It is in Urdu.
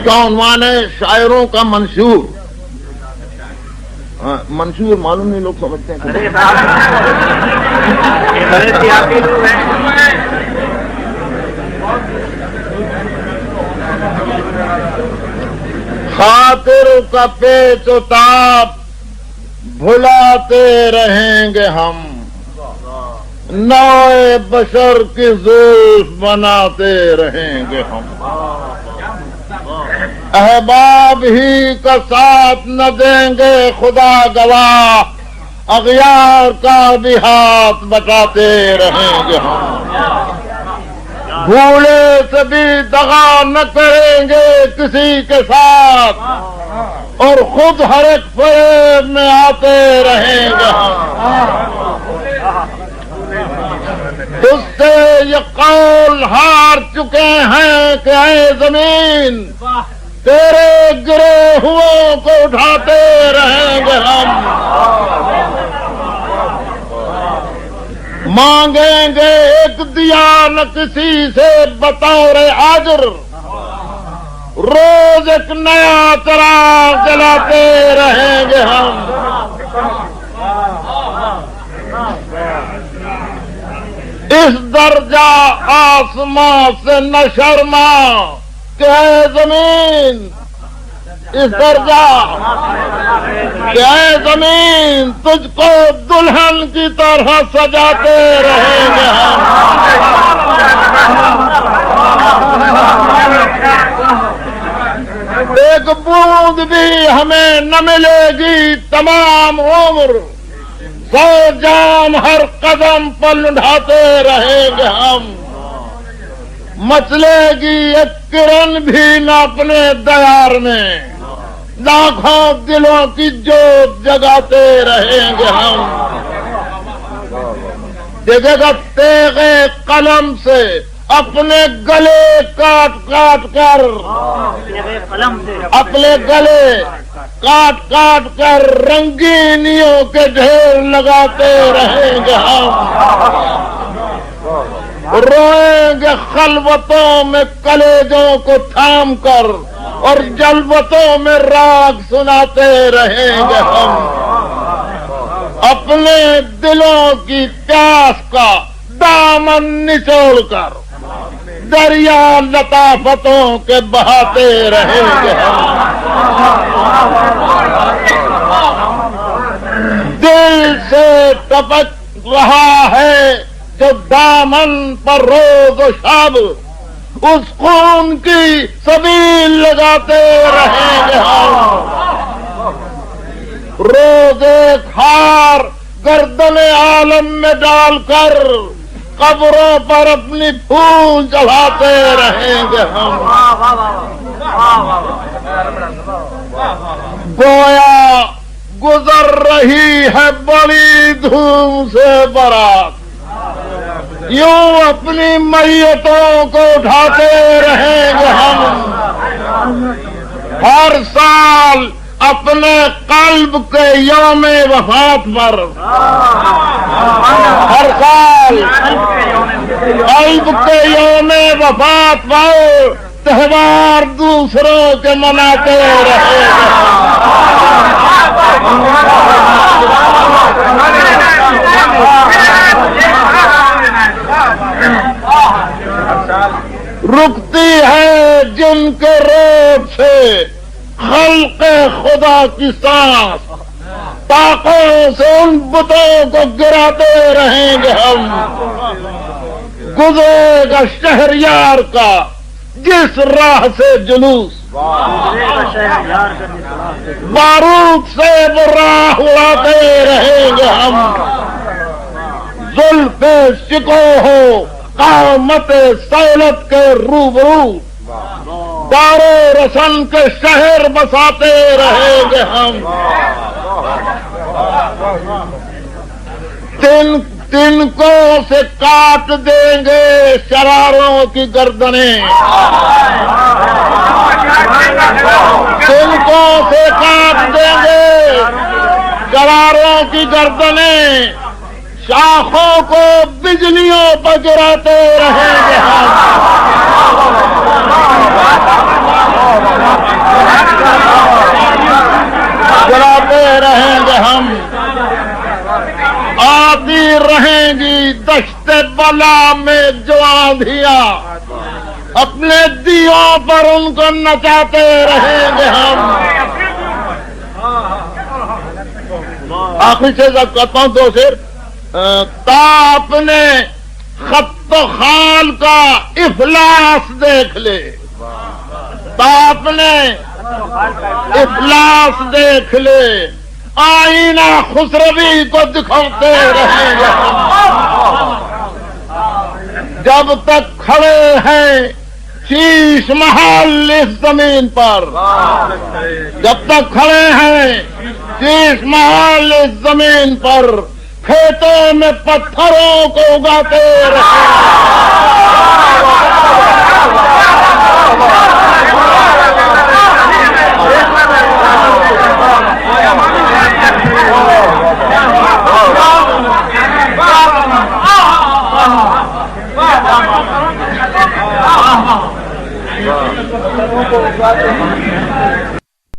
کا عنوان ہے شاعروں کا منشور. منشور معلوم نہیں، لوگ سمجھتے ہیں خاطر کا پیچ و تاب بھلاتے رہیں گے ہم، نوئے بشر کی زلف بناتے رہیں گے ہم. احباب ہی کا ساتھ نہ دیں گے خدا گواہ، اغیار کا بھی ہاتھ بٹاتے رہیں گے ہم. بھولے سے بھی دغا نہ کریں گے کسی کے ساتھ، اور خود ہر ایک فریب میں آتے رہیں گے ہم. اس سے یہ قول ہار چکے ہیں کہ اے زمین تیرے گرے ہوئوں کو اٹھاتے رہیں گے ہم. مانگیں گے ایک دیا نہ کسی سے بطور اجر، روز ایک نیا چراغ جلاتے رہیں گے ہم. اس درجہ آسمان سے نہ شرما کہ اے زمین، اس درجہ کہ اے زمین تجھ کو دلہن کی طرح سجاتے رہیں گے ہم. ایک بوند بھی ہمیں نہ ملے گی تمام عمر، 100 جام ہر قدم پر لڑھاتے رہیں گے ہم. مچلے گی ایک کرن بھی نہ اپنے دیار میں، لاکھوں دلوں کی جوت جگاتے رہیں گے ہم. دیکھے گا تیغے قلم سے اپنے گلے کاٹ کاٹ کر، اپنے گلے کاٹ کاٹ کر رنگینیوں کے ڈھیر لگاتے رہیں گے ہم. روئیں گے خلوتوں میں کلیجوں کو تھام کر، اور جلوتوں میں راگ سناتے رہیں گے ہم. اپنے دلوں کی پیاس کا دامن نچوڑ کر دریا لطافتوں کے بہاتے رہیں گے ہم. دل سے ٹپک رہا ہے جو دامن پر روز و شب، اس خون کی سبیل لگاتے رہیں گے ہم. روز ایک ہار گردن عالم میں ڈال کر قبروں پر اپنی پھول چڑھاتے رہیں گے ہم. گویا گزر رہی ہے بڑی دھوم سے بارات، یوں اپنی میتوں کو اٹھاتے رہیں گے ہم. ہر سال اپنے قلب کے یوم وفات پر، ہر سال قلب کے یوم وفات پر تہوار دوسروں کے مناتے رہیں گے. رکتی ہے جن کے روپ سے خلق خدا کی سانس، طاقوں سے ان بتوں کو گراتے رہیں گے ہم. گزرے گا شہریار کا جس راہ سے جلوس، بارود سے وہ راہ اڑاتے رہیں گے ہم. زلف شکو ہو قامت سولت کے روبرو، دارو رسن کے شہر بساتے رہیں گے ہم. تنکوں سے کاٹ دیں گے شراروں کی گردنیں، تنکوں سے کاٹ دیں گے شراروں کی گردنیں، شاخوں کو بجلیوں پر گراتے رہیں گے ہم. رہیں گی دشت بلا میں جو آندھیاں، اپنے دیوں پر ان کو نچاتے رہیں گے ہم۔ آخری سے کرتا ہوں دو شعر۔ تاپ نے خط و خال کا افلاس دیکھ لے، تاپ نے افلاس دیکھ لے، آئینہ خسروی کو دکھاتے رہیں گے ہم۔ جب تک کھڑے ہیں شیش محل اس زمین پر، جب تک کھڑے ہیں شیش محل اس زمین پر، کھیتوں میں پتھروں کو اگاتے رہیں گے۔